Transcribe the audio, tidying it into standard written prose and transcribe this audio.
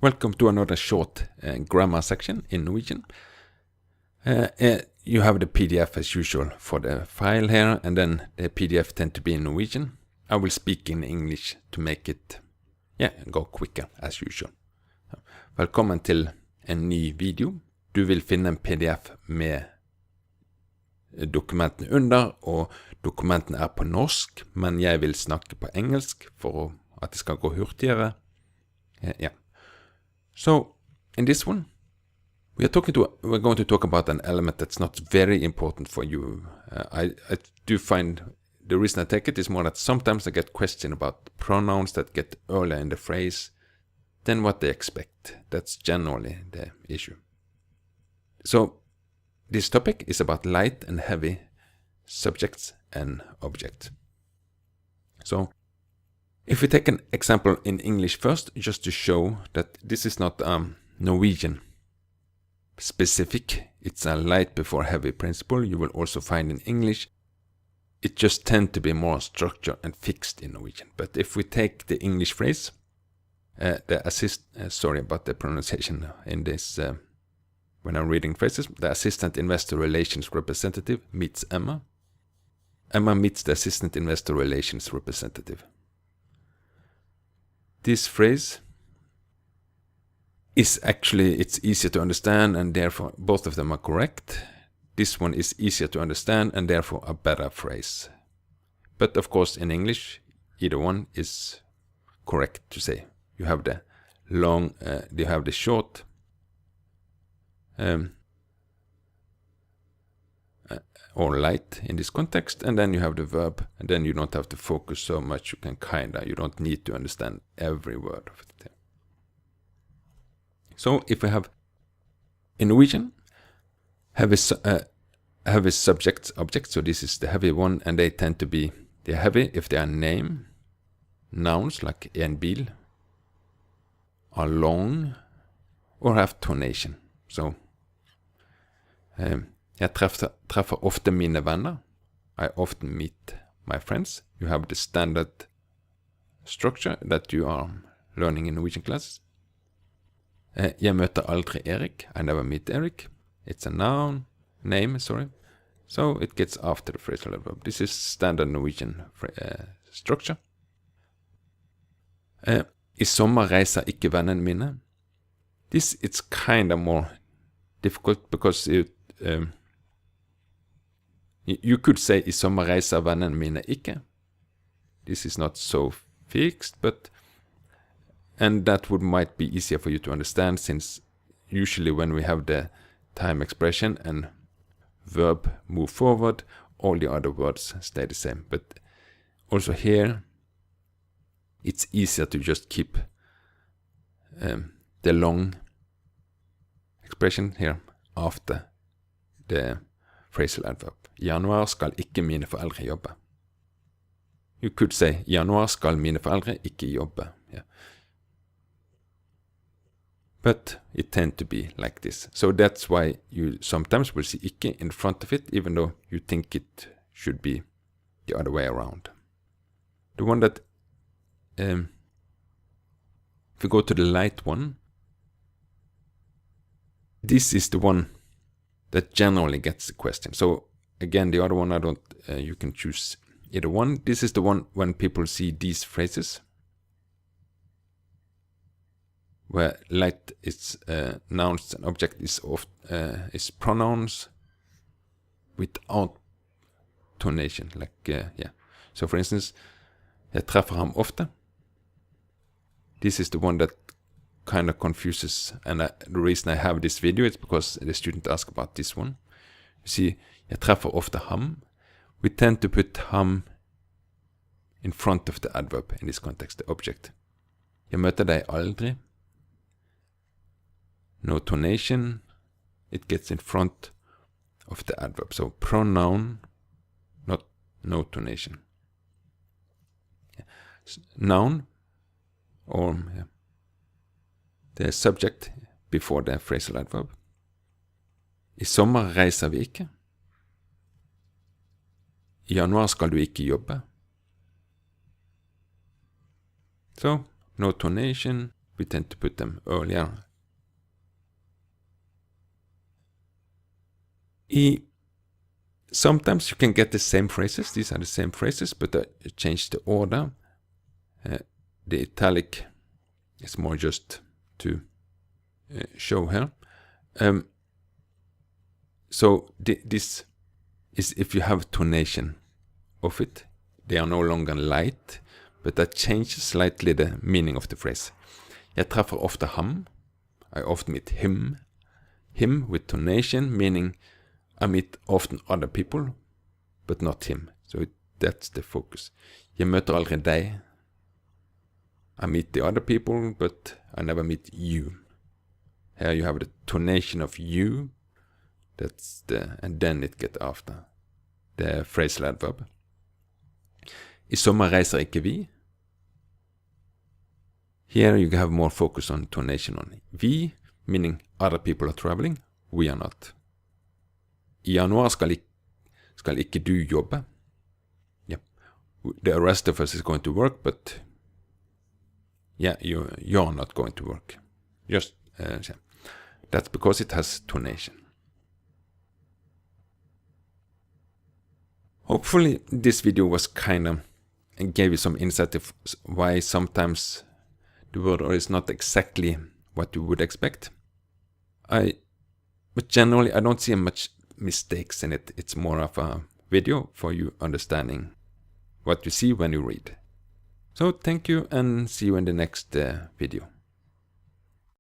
Welcome to another short grammar section in Norwegian. You have the PDF as usual for the file here, and then the PDF tend to be in Norwegian. I will speak in English to make it go quicker as usual. Velkommen til en ny video. Du vil finne en PDF med dokumentene under, og dokumentene er på norsk, men jeg vil snakke på engelsk for at det skal gå hurtigere. So, in this one, we're going to talk about an element that's not very important for you. I do find the reason I take it is more that sometimes I get questions about pronouns that get earlier in the phrase than what they expect. That's generally the issue. So, this topic is about light and heavy subjects and objects. So, if we take an example in English first, just to show that this is not Norwegian specific, it's a light before heavy principle you will also find in English. It just tends to be more structured and fixed in Norwegian. But if we take the English phrase, sorry about the pronunciation in this, when I'm reading phrases, the assistant investor relations representative meets Emma. Emma meets the assistant investor relations representative. This phrase is actually, it's easier to understand, and therefore both of them are correct. This one is easier to understand and therefore a better phrase. But of course in English, either one is correct to say. You have the long, you have the short, or light in this context, and then you have the verb, and then you don't have to focus so much. You don't need to understand every word of it. So if we have in Norwegian heavy subjects, objects, so this is the heavy one, and they tend to be, they're heavy if they are nouns like en bil, are long, or have tonation. So jeg treffer ofte mine venner. I often meet my friends. You have the standard structure that you are learning in Norwegian classes. Jeg møter aldri Erik. I never meet Eric. It's a name, sorry. So it gets after the phrasal verb. This is standard Norwegian structure. I sommer reiser ikke vennene mine. This, it's kind of more difficult because you could say I sommer reiser vennene mine ikke. This is not so fixed, and that might be easier for you to understand, since usually when we have the time expression and verb move forward, all the other words stay the same. But also here, it's easier to just keep the long expression here after the phrasal adverb. I januar skal ikke mine foreldre jobbe. You could say, I januar skal mine foreldre ikke jobbe. Yeah. But it tends to be like this. So that's why you sometimes will see ikke in front of it, even though you think it should be the other way around. The one that, if we go to the light one, this is the one that generally gets the question. So again, the other one, you can choose either one. This is the one when people see these phrases, where light is nouns and object is pronouns without tonation. So for instance, jeg treffer ham ofte. This is the one that kind of confuses, and the reason I have this video is because the student asked about this one. You see, jeg treffer ofte ham. We tend to put ham in front of the adverb in this context, the object. Jeg møter deg aldri. No tonation. It gets in front of the adverb. So pronoun, no tonation. Noun, or the subject before the phrasal adverb. I sommer reiser vi ikke. I januar skal du ikke jobbe. So, no tonation, we tend to put them earlier. Sometimes you can get the same phrases. These are the same phrases, but I change the order. The italic is more just to show here. So this is if you have tonation of it. They are no longer light, but that changes slightly the meaning of the phrase. Jeg treffer ofte ham. I often meet him. Him with tonation, meaning I meet often other people, but not him. So that's the focus. Jeg møter aldri deg. I meet the other people, but I never meet you. Here you have the tonation of you. That's and then it gets after the phrasal adverb. I sommer reiser ikke vi. Here you have more focus on tonation on we, meaning other people are traveling, we are not. I januar skal ikke du jobbe. Yep. The rest of us is going to work, but yeah, you're not going to work. Just that's because it has tonation. Hopefully this video was kind of gave you some insight of why sometimes the word or is not exactly what you would expect. But generally I don't see much mistakes in it. It's more of a video for you understanding what you see when you read. So thank you and see you in the next video.